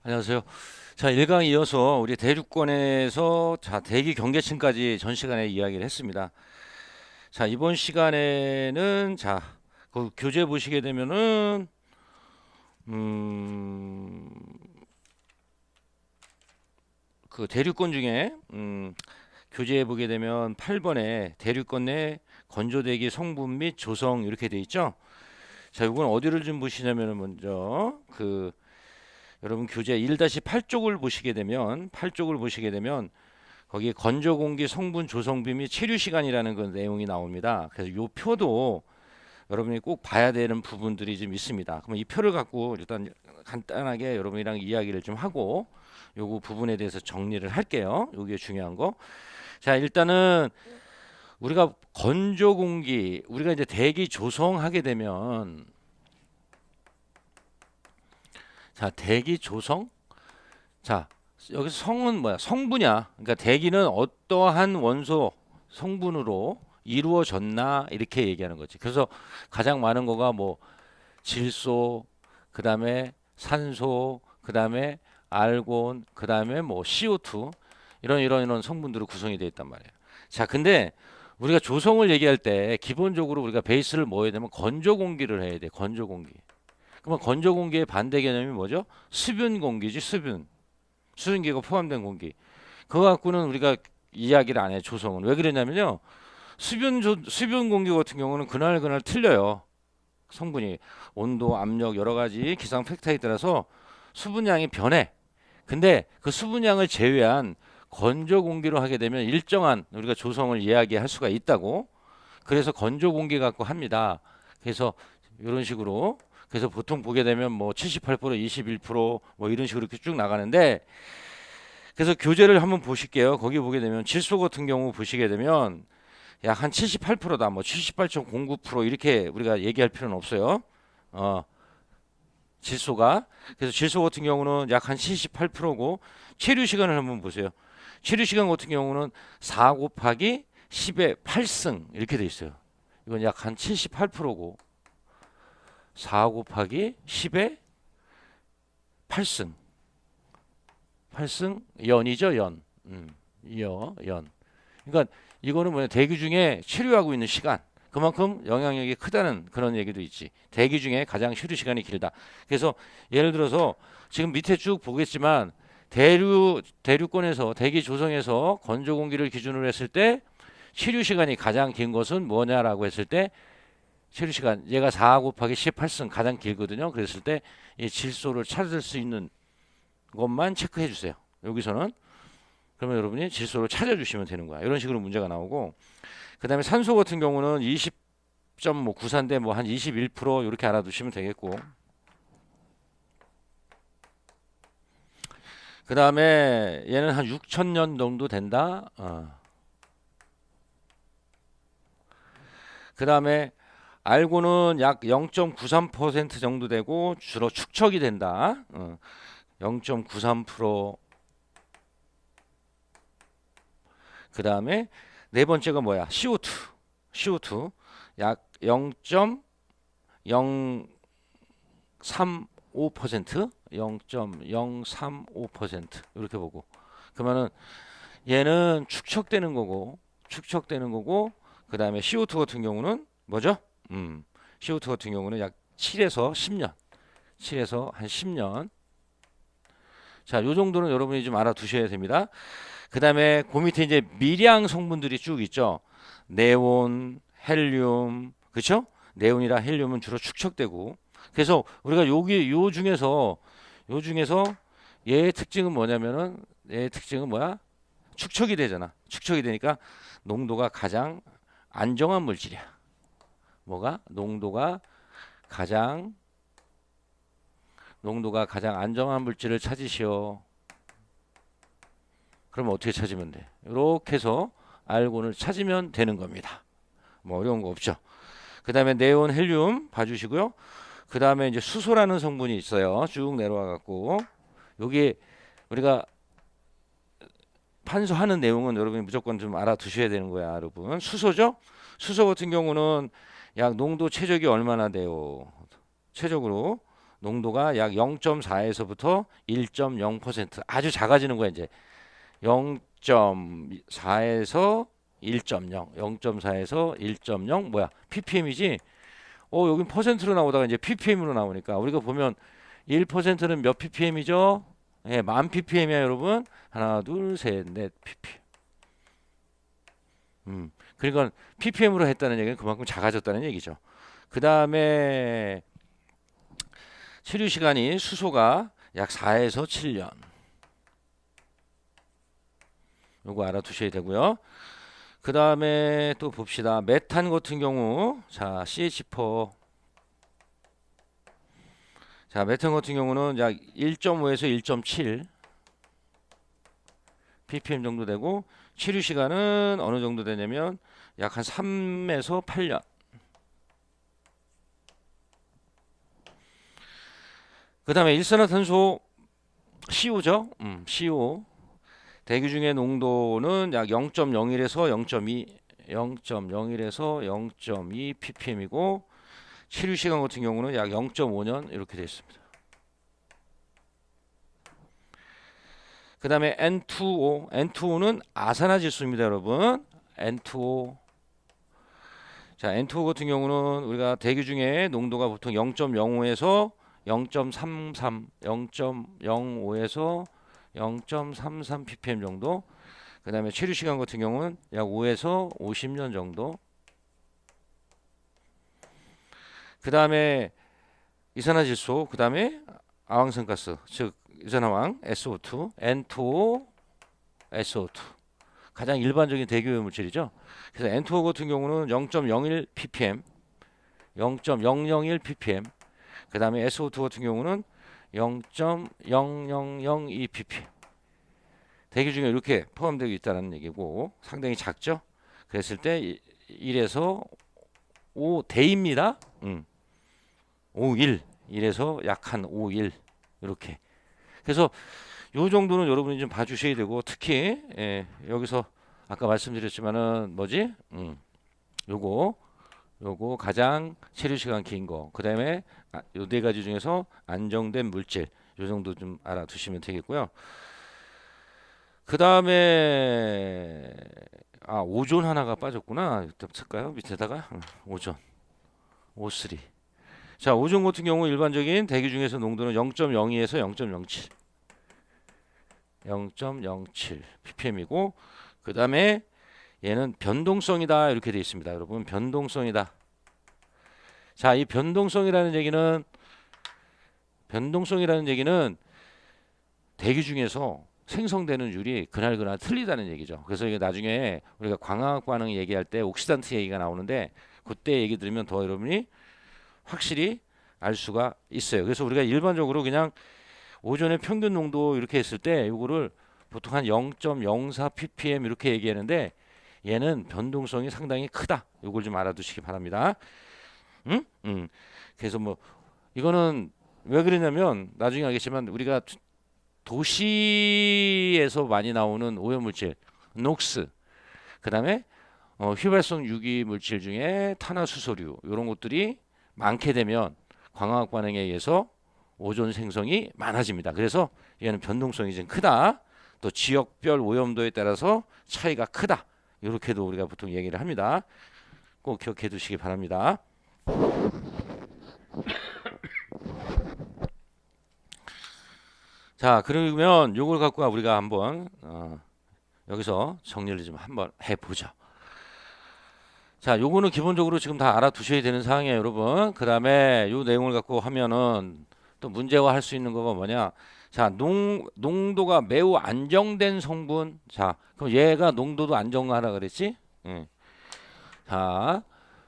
안녕하세요. 자, 1강 이어서 우리 대륙권에서 대기 경계층까지 전 시간에 이야기를 했습니다. 자, 이번 시간에는 그 교재 보시게 되면은 음, 그 대륙권 중에 교재에 보게 되면 8번에 대륙권 내 건조대기 성분 및 조성 이렇게 돼 있죠. 자, 이건 어디를 좀 보시냐면은 먼저 여러분 교재 1-8쪽을 보시게 되면 거기에 건조 공기 성분 조성비 및 체류 시간이라는 그 내용이 나옵니다. 그래서 이 표도 여러분이 꼭 봐야 되는 부분들이 좀 있습니다. 그럼 이 표를 갖고 일단 간단하게 여러분이랑 이야기를 좀 하고 요거 부분에 대해서 정리를 할게요. 요게 중요한 거. 자, 일단은 우리가 건조 공기, 우리가 이제 대기 조성하게 되면 대기 조성? 자, 여기서 성은 뭐야? 성분이야. 그러니까 대기는 어떠한 원소 성분으로 이루어졌나 이렇게 얘기하는 거지. 그래서 가장 많은 거가 뭐 질소, 그다음에 산소, 그다음에 알곤, 그다음에 뭐 CO2 이런 성분들로 구성이 되어 있단 말이에요. 자, 근데 우리가 조성을 얘기할 때 기본적으로 우리가 베이스를 뭐 해야 되면 건조 공기를 해야 돼. 건조 공기. 그러면 건조 공기의 반대 개념이 뭐죠? 수분 공기지, 수분. 수증기가 포함된 공기. 그거 갖고는 우리가 이야기를 안 해, 조성은. 왜 그러냐면요. 수분 공기 같은 경우는 그날 틀려요. 성분이. 온도, 압력, 여러 가지 기상 팩터에 따라서 수분량이 변해. 근데 그 수분량을 제외한 건조 공기로 하게 되면 일정한 우리가 조성을 이야기할 수가 있다고. 그래서 건조 공기 갖고 합니다. 그래서 이런 식으로 그래서 보통 보게 되면 뭐 78%, 21%뭐 이런 식으로 이렇게 쭉 나가는데 그래서 교재를 한번 보실게요. 거기 보게 되면 질소 같은 경우 보시게 되면 약 한 78%다. 뭐 78.09% 이렇게 우리가 얘기할 필요는 없어요. 어, 질소가. 그래서 질소 같은 경우는 약 한 78%고 체류 시간을 한번 보세요. 체류 시간 같은 경우는 4 곱하기 10의 8승 이렇게 돼 있어요. 이건 약 한 78%고 4 곱하기 10의 8승. 8승 연이죠, 연. 연. 그러니까 이거는 뭐냐 대기 중에 체류하고 있는 시간. 그만큼 영향력이 크다는 그런 얘기도 있지. 대기 중에 가장 체류 시간이 길다. 그래서 예를 들어서 지금 밑에 쭉 보겠지만 대륙권에서 대기 조성에서 건조 공기를 기준으로 했을 때 체류 시간이 가장 긴 것은 뭐냐라고 했을 때 체류 시간 얘가 4 곱하기 18승 가장 길거든요. 그랬을 때 이 질소를 찾을 수 있는 것만 체크해 주세요. 여기서는 그러면 여러분이 질소를 찾아주시면 되는 거야. 이런 식으로 문제가 나오고 그 다음에 산소 같은 경우는 20.94인데 뭐 한 21% 이렇게 알아두시면 되겠고 그 다음에 얘는 한 6,000년 정도 된다. 그 다음에 알고는 약 0.93% 정도 되고 주로 축척이 된다. 0.93%. 그 다음에 네 번째가 뭐야? CO2. CO2 약 0.035%, 0.035% 이렇게 보고 그러면은 얘는 축척되는 거고 그 다음에 CO2 같은 경우는 뭐죠? CO2 같은 경우는 약 7에서 10년, 7에서 한 10년. 자, 요 정도는 여러분이 좀 알아두셔야 됩니다. 그 다음에 그 밑에 이제 미량 성분들이 쭉 있죠. 네온, 헬륨, 그렇죠? 네온이랑 헬륨은 주로 축척되고. 그래서 우리가 요 중에서 얘의 특징은 뭐냐면은 얘의 특징은 뭐야? 축척이 되잖아. 축척이 되니까 농도가 가장 안정한 물질이야. 뭐가? 농도가 가장 안정한 물질을 찾으시오. 그러면 어떻게 찾으면 돼? 이렇게 해서 알곤을 찾으면 되는 겁니다. 뭐 어려운 거 없죠. 그 다음에 네온, 헬륨 봐주시고요. 그 다음에 이제 수소라는 성분이 있어요. 쭉 내려와 갖고 여기 우리가 판소하는 내용은 여러분이 무조건 좀 알아두셔야 되는 거야, 여러분. 수소죠? 수소 같은 경우는 약 농도 최적이 얼마나 돼요? 최적으로 농도가 약 0.4에서부터 1.0% 아주 작아지는 거야 이제 0.4에서 1.0, 0.4에서 1.0 뭐야 ppm이지? 여긴 퍼센트로 나오다가 이제 ppm으로 나오니까 우리가 보면 1%는 몇 ppm이죠? 예, 10,000 ppm이야 여러분. 하나, 둘, 셋, 넷 ppm. 그러니까 ppm으로 했다는 얘기는 그만큼 작아졌다는 얘기죠. 그 다음에 체류 시간이 수소가 약 4에서 7년. 요거 알아두셔야 되고요. 그 다음에 또 봅시다. 메탄 같은 경우, 자, CH4. 자, 메탄 같은 경우는 약 1.5에서 1.7 ppm 정도 되고, 체류 시간은 어느 정도 되냐면 약 한 3에서 8년. 그 다음에 일산화탄소 CO 죠. CO. 대기 중의 농도는 약 0.01에서 0.2, 0.01에서 0.2 ppm이고 체류 시간 같은 경우는 약 0.5년 이렇게 되어 있습니다. 그 다음에 N2O, N2O는 아산화질소입니다, 여러분. N2O. 자, N2O 같은 경우는 우리가 대기 중에 농도가 보통 0.05에서 0.33, 0.05에서 0.33 ppm 정도. 그 다음에 체류 시간 같은 경우는 약 5에서 50년 정도. 그 다음에 이산화질소, 그 다음에 아황산가스, 즉 이산화황 SO2, N2O, SO2. 가장 일반적인 대기오염 물질이죠. 그래서 N2O 같은 경우는 0.01 ppm, 0.001 ppm. 그 다음에 SO2 같은 경우는 0.0002 ppm. 대기 중에 이렇게 포함되어 있다는 얘기고 상당히 작죠. 그랬을 때 1에서 5대입니다. 5일 1에서 약 한 5일 이렇게. 그래서 요 정도는 여러분이 좀 봐주셔야 되고 특히 여기서 아까 말씀드렸지만은 뭐지? 요거 가장 체류 시간 긴 거. 그다음에 요 네 가지 중에서 안정된 물질 요 정도 좀 알아두시면 되겠고요. 그다음에 오존 하나가 빠졌구나. 좀 쓸까요? 밑에다가 오존 O3. 자, 오존 같은 경우 일반적인 대기 중에서 농도는 0.02에서 0.07 ppm이고 그 다음에 얘는 변동성이다 이렇게 되어 있습니다. 여러분 변동성이다. 자, 이 변동성이라는 얘기는 대기 중에서 생성되는 율이 그날 틀리다는 얘기죠. 그래서 이게 나중에 우리가 광학 반응 얘기할 때 옥시단트 얘기가 나오는데 그때 얘기 들으면 더 여러분이 확실히 알 수가 있어요. 그래서 우리가 일반적으로 그냥 오존의 평균 농도 이렇게 했을 때 이거를 보통 한 0.04 ppm 이렇게 얘기하는데 얘는 변동성이 상당히 크다. 이걸 좀 알아두시기 바랍니다. 그래서 뭐 이거는 왜 그러냐면 나중에 알겠지만 우리가 도시에서 많이 나오는 오염물질 녹스 그다음에 휘발성 유기 물질 중에 탄화수소류 이런 것들이 많게 되면 광학 반응에 의해서 오존 생성이 많아집니다. 그래서 얘는 변동성이 좀 크다. 또 지역별 오염도에 따라서 차이가 크다. 이렇게도 우리가 보통 얘기를 합니다. 꼭 기억해 두시기 바랍니다. 자, 그러면 요걸 갖고 우리가 한번 여기서 정리를 좀 한번 해보죠. 자, 요거는 기본적으로 지금 다 알아두셔야 되는 사항이에요, 여러분. 그 다음에 요 내용을 갖고 하면은 또 문제화할 수 있는 거가 뭐냐? 자, 농도가 매우 안정된 성분. 자, 그럼 얘가 농도도 안정하라 그랬지? 자,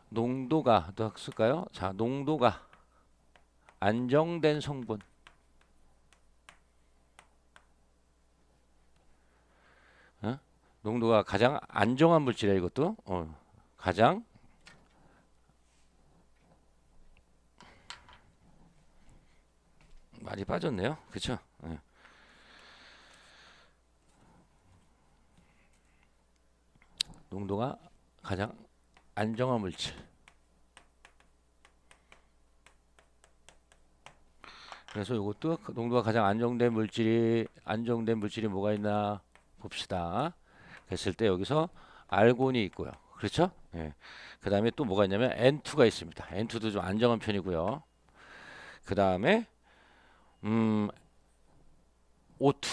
농도가 또 쓸까요? 자, 농도가 안정된 성분. 농도가 가장 안정한 물질이야 이것도. 가장 많이 빠졌네요. 그렇죠? 농도가 가장 안정한 물질. 그래서 이것도 농도가 가장 안정된 물질이 뭐가 있나 봅시다. 그랬을 때 여기서 알곤이 있고요. 그렇죠? 예. 그 다음에 또 뭐가 있냐면 N2가 있습니다. N2도 좀 안정한 편이고요. 그 다음에 O2.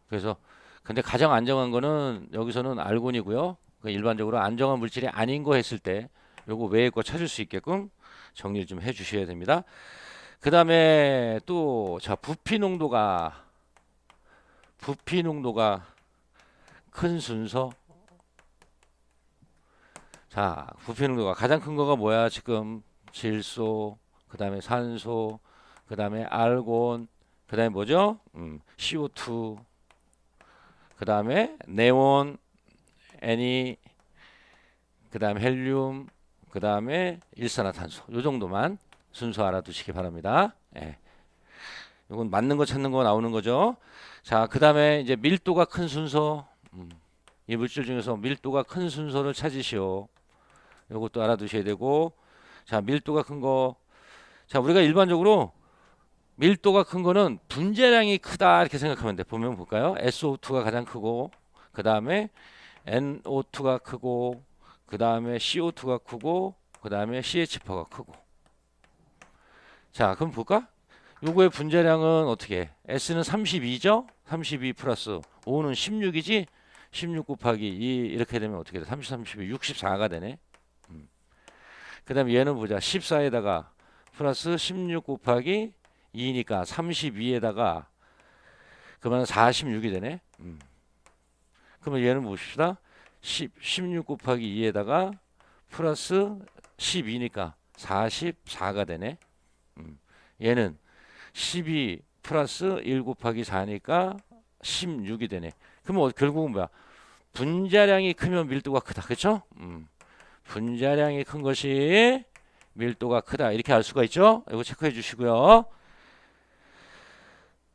그래서 근데 가장 안정한 거는 여기서는 알곤이고요. 일반적으로 안정한 물질이 아닌 거 했을 때 요거 외의 거 찾을 수 있게끔 정리를 좀 해 주셔야 됩니다. 그 다음에 또 자 부피 농도가 큰 순서. 자 부피 농도가 가장 큰 거가 뭐야 지금? 질소, 그 다음에 산소, 그 다음에 알곤, 그 다음에 뭐죠? CO2, 그 다음에 네온, N이, 그 다음에 헬륨, 그 다음에 일산화탄소. 요 정도만 순서 알아두시기 바랍니다. 예. 이건 맞는 거 찾는 거 나오는 거죠. 자, 그 다음에 이제 밀도가 큰 순서. 이 물질 중에서 밀도가 큰 순서를 찾으시오. 이것도 알아두셔야 되고. 자, 밀도가 큰 거. 자, 우리가 일반적으로 밀도가 큰 거는 분자량이 크다 이렇게 생각하면 돼. 보면 볼까요? SO2가 가장 크고, 그 다음에 NO2가 크고, 그 다음에 CO2가 크고, 그 다음에 CH4가 크고. 자, 그럼 볼까? 요거의 분자량은 어떻게 해? S는 32죠? 32 플러스 O는 16이지? 16 곱하기 2 이렇게 되면 어떻게 돼? 30, 32, 64가 되네. 그 다음에 얘는 보자. 14에다가 플러스 16 곱하기 2니까 32에다가 그러면 46이 되네. 그러면 얘는 봅시다. 16 곱하기 2에다가 플러스 12니까 44가 되네. 얘는 12 플러스 1 곱하기 4니까 16이 되네. 그러면 결국은 뭐야? 분자량이 크면 밀도가 크다. 그렇죠? 분자량이 큰 것이 밀도가 크다. 이렇게 알 수가 있죠? 이거 체크해 주시고요.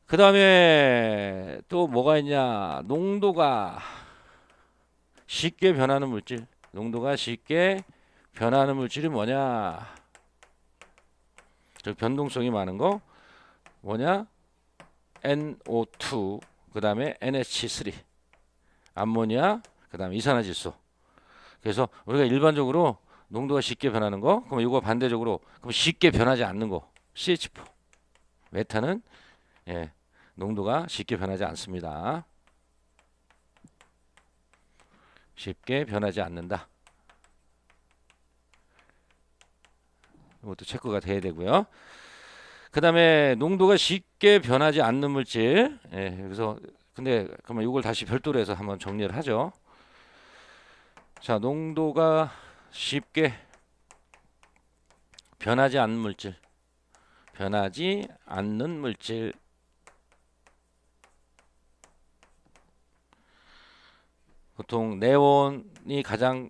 그 다음에 또 뭐가 있냐? 농도가 쉽게 변하는 물질. 농도가 쉽게 변하는 물질이 뭐냐? 저 변동성이 많은 거 뭐냐? NO2, 그 다음에 NH3, 암모니아, 그 다음에 이산화질소. 그래서 우리가 일반적으로 농도가 쉽게 변하는 거, 그럼 이거 반대적으로 그럼 쉽게 변하지 않는 거, CH4. 메탄은 예, 농도가 쉽게 변하지 않습니다. 쉽게 변하지 않는다. 이것도 체크가 돼야 되고요. 그 다음에 농도가 쉽게 변하지 않는 물질. 예, 그래서 근데 그러면 이걸 다시 별도로 해서 한번 정리를 하죠. 자, 농도가 쉽게 변하지 않는 물질. 변하지 않는 물질. 보통 네온이 가장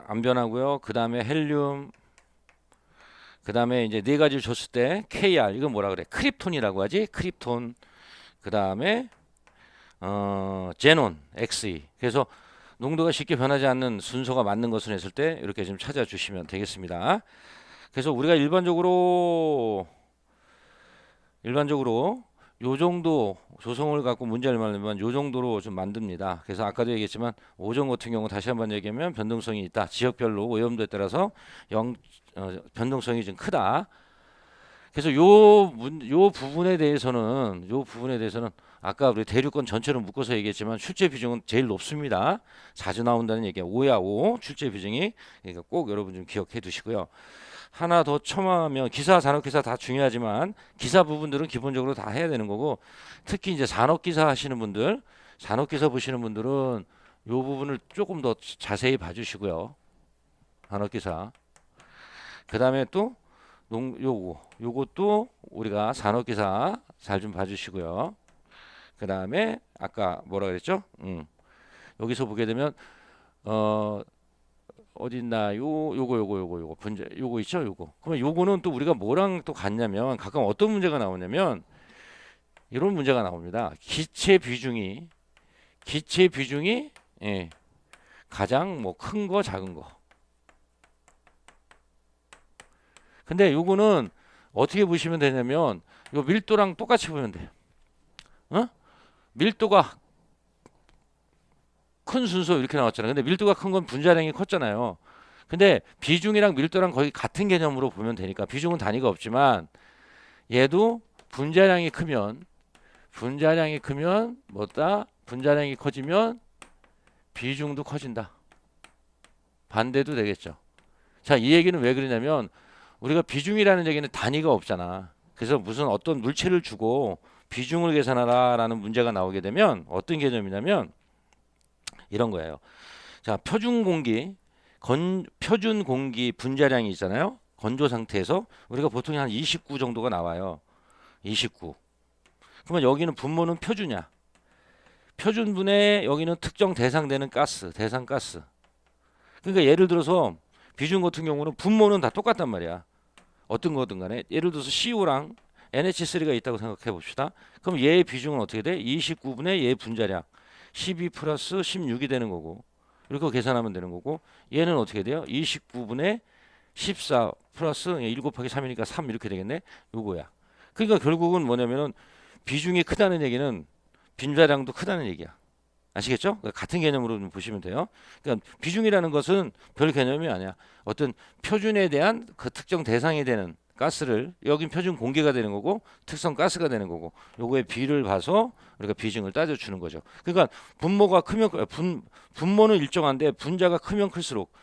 안 변하고요. 그 다음에 헬륨, 그 다음에 이제 네 가지를 줬을 때 KR, 이건 뭐라 그래? 크립톤이라고 하지? 크립톤. 그 다음에 제논, XE. 그래서 농도가 쉽게 변하지 않는 순서가 맞는 것을 했을 때 이렇게 좀 찾아주시면 되겠습니다. 그래서 우리가 일반적으로 요 정도 조성을 갖고 문제를 만들면 요 정도로 좀 만듭니다. 그래서 아까도 얘기했지만 오존 같은 경우 다시 한번 얘기하면 변동성이 있다. 지역별로 오염도에 따라서 변동성이 좀 크다. 그래서 요 부분에 대해서는 아까 우리 대륙권 전체로 묶어서 얘기했지만 출제 비중은 제일 높습니다. 자주 나온다는 얘기야. 5야 5 출제 비중이. 그러니까 꼭 여러분 좀 기억해 두시고요. 하나 더 첨언하면 기사, 산업기사 다 중요하지만 기사 부분들은 기본적으로 다 해야 되는 거고, 특히 이제 산업기사 하시는 분들, 산업기사 보시는 분들은 요 부분을 조금 더 자세히 봐주시고요. 산업기사. 그 다음에 또 요것도 우리가 산업기사 잘 좀 봐주시고요. 그 다음에 아까 뭐라 그랬죠? 여기서 보게 되면 어딨나 요거 분자 요거 있죠? 요거. 그러면 요거는 또 우리가 뭐랑 또 같냐면 가끔 어떤 문제가 나오냐면 이런 문제가 나옵니다. 기체 비중이 예, 가장 뭐 큰 거 작은 거. 근데 요거는 어떻게 보시면 되냐면 요 밀도랑 똑같이 보면 돼요. 어? 밀도가 큰 순서 이렇게 나왔잖아요. 근데 밀도가 큰 건 분자량이 컸잖아요. 근데 비중이랑 밀도랑 거의 같은 개념으로 보면 되니까 비중은 단위가 없지만 얘도 분자량이 크면 뭐다? 분자량이 커지면 비중도 커진다. 반대도 되겠죠. 자, 이 얘기는 왜 그러냐면 우리가 비중이라는 얘기는 단위가 없잖아. 그래서 무슨 어떤 물체를 주고 비중을 계산하라라는 문제가 나오게 되면 어떤 개념이냐면 이런 거예요. 자, 표준 공기 분자량이 있잖아요. 건조 상태에서 우리가 보통 한 29 정도가 나와요. 29. 그러면 여기는 분모는 표준이야. 표준분에 여기는 특정 대상되는 가스, 대상가스. 그러니까 예를 들어서 비중 같은 경우는 분모는 다 똑같단 말이야. 어떤 거든 간에 예를 들어서 CO랑 NH3가 있다고 생각해 봅시다. 그럼 얘의 비중은 어떻게 돼? 29분의 얘의 분자량 12 플러스 16이 되는 거고 이렇게 계산하면 되는 거고 얘는 어떻게 돼요? 29분의 14 플러스 1 곱하기 3이니까 3 이렇게 되겠네. 요거야. 그러니까 결국은 뭐냐면은 비중이 크다는 얘기는 분자량도 크다는 얘기야. 아시겠죠? 그러니까 같은 개념으로 좀 보시면 돼요. 그러니까 비중이라는 것은 별 개념이 아니야. 어떤 표준에 대한 그 특정 대상이 되는 가스를 여긴 표준 공기가 되는 거고 특성 가스가 되는 거고 요거의 비를 봐서 우리가 비중을 따져주는 거죠. 그러니까 분모가 크면 분모는 일정한데 분자가 크면 클수록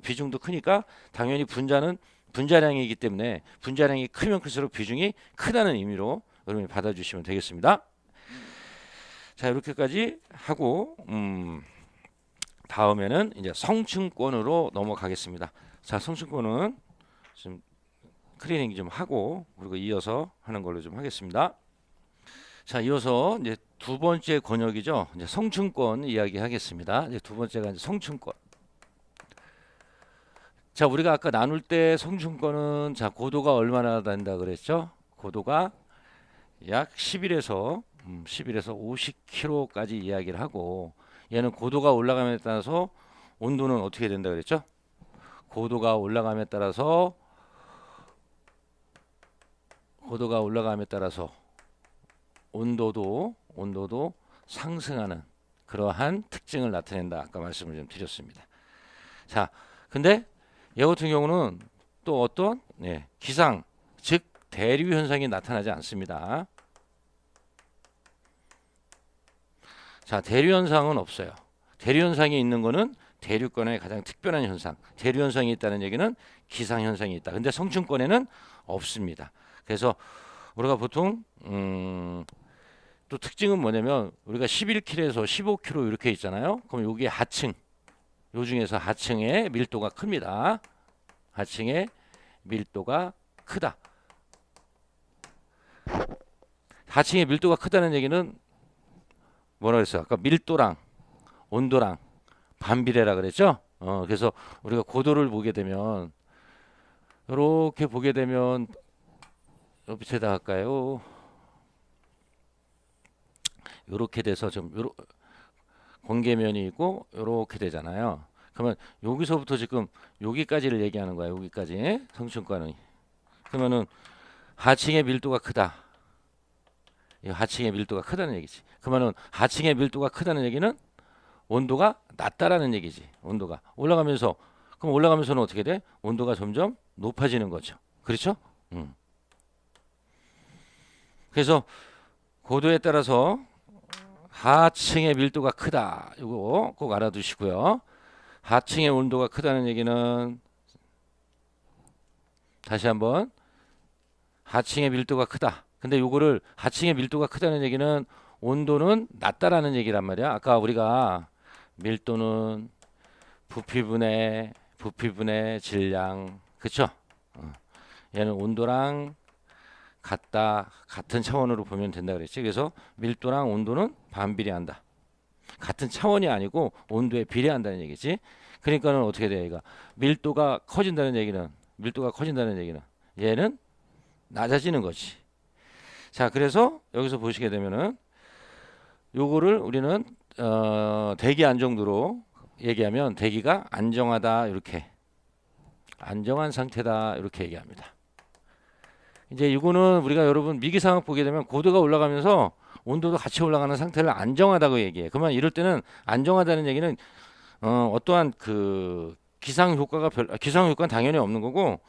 비중도 크니까 당연히 분자는 분자량이기 때문에 분자량이 크면 클수록 비중이 크다는 의미로 여러분이 받아주시면 되겠습니다. 자, 이렇게까지 하고 다음에는 이제 성층권으로 넘어가겠습니다. 자, 성층권은 좀 클리닝 좀 하고 그리고 이어서 하는 걸로 좀 하겠습니다. 자, 이어서 이제 두 번째 권역이죠. 이제 성층권 이야기하겠습니다. 이제 두 번째가 이제 성층권. 자, 우리가 아까 나눌 때 성층권은 자, 고도가 얼마나 된다 그랬죠? 고도가 약 11에서 50km까지 이야기를 하고 얘는 고도가 올라감에 따라서 온도는 어떻게 된다 그랬죠? 고도가 올라감에 따라서 온도도 상승하는 그러한 특징을 나타낸다. 아까 말씀을 좀 드렸습니다. 자, 근데 얘 같은 경우는 또 어떤 기상 즉 대류 현상이 나타나지 않습니다. 자, 대류 현상은 없어요. 대류 현상이 있는 거는 대류권의 가장 특별한 현상. 대류 현상이 있다는 얘기는 기상 현상이 있다. 근데 성층권에는 없습니다. 그래서 우리가 보통 또 특징은 뭐냐면 우리가 11km에서 15km 이렇게 있잖아요. 그럼 여기 하층, 요 중에서 하층의 밀도가 큽니다. 하층의 밀도가 크다. 하층의 밀도가 크다는 얘기는 뭐라 그랬어요? 아까 밀도랑 온도랑 반비례라 그랬죠? 그래서 우리가 고도를 보게 되면 이렇게 보게 되면 밑에다 할까요? 이렇게 돼서 좀 공계면이 있고 이렇게 되잖아요. 그러면 여기서부터 지금 여기까지를 얘기하는 거야. 여기까지 성층권은. 그러면은 하층의 밀도가 크다. 이 하층의 밀도가 크다는 얘기지. 그러면은 하층의 밀도가 크다는 얘기는 온도가 낮다라는 얘기지. 온도가 올라가면서 그럼 올라가면서는 어떻게 돼? 온도가 점점 높아지는 거죠. 그렇죠? 그래서 고도에 따라서 하층의 밀도가 크다. 이거 꼭 알아두시고요. 하층의 온도가 크다는 얘기는 다시 한번 하층의 밀도가 크다. 근데 요거를 하층의 밀도가 크다는 얘기는 온도는 낮다라는 얘기란 말이야. 아까 우리가 밀도는 부피분의 질량, 그쵸? 얘는 온도랑 같은 차원으로 보면 된다 그랬지. 그래서 밀도랑 온도는 반비례한다. 같은 차원이 아니고 온도에 비례한다는 얘기지. 그러니까는 어떻게 돼? 얘가 밀도가 커진다는 얘기는 얘는 낮아지는 거지. 자, 그래서 여기서 보시게 되면은 요거를 우리는 대기 안정도로 얘기하면 대기가 안정하다 이렇게 안정한 상태다 이렇게 얘기합니다. 이제 이거는 우리가 여러분 미기상학 보게 되면 고도가 올라가면서 온도도 같이 올라가는 상태를 안정하다고 얘기해. 그러면 이럴 때는 안정하다는 얘기는 어떠한 그 기상 효과가 기상 효과는 당연히 없는 거고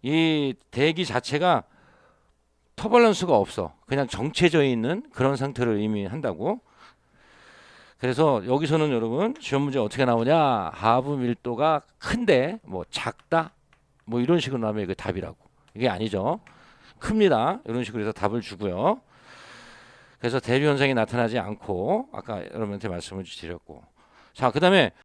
이 대기 자체가 터벌런스가 없어. 그냥 정체져 있는 그런 상태를 의미한다고. 그래서 여기서는 여러분 시험 문제 어떻게 나오냐? 하부 밀도가 큰데 뭐 작다 뭐 이런 식으로 나오면 이게 답이라고. 이게 아니죠. 큽니다. 이런 식으로 해서 답을 주고요. 그래서 대류 현상이 나타나지 않고 아까 여러분한테 말씀을 드렸고. 자, 그다음에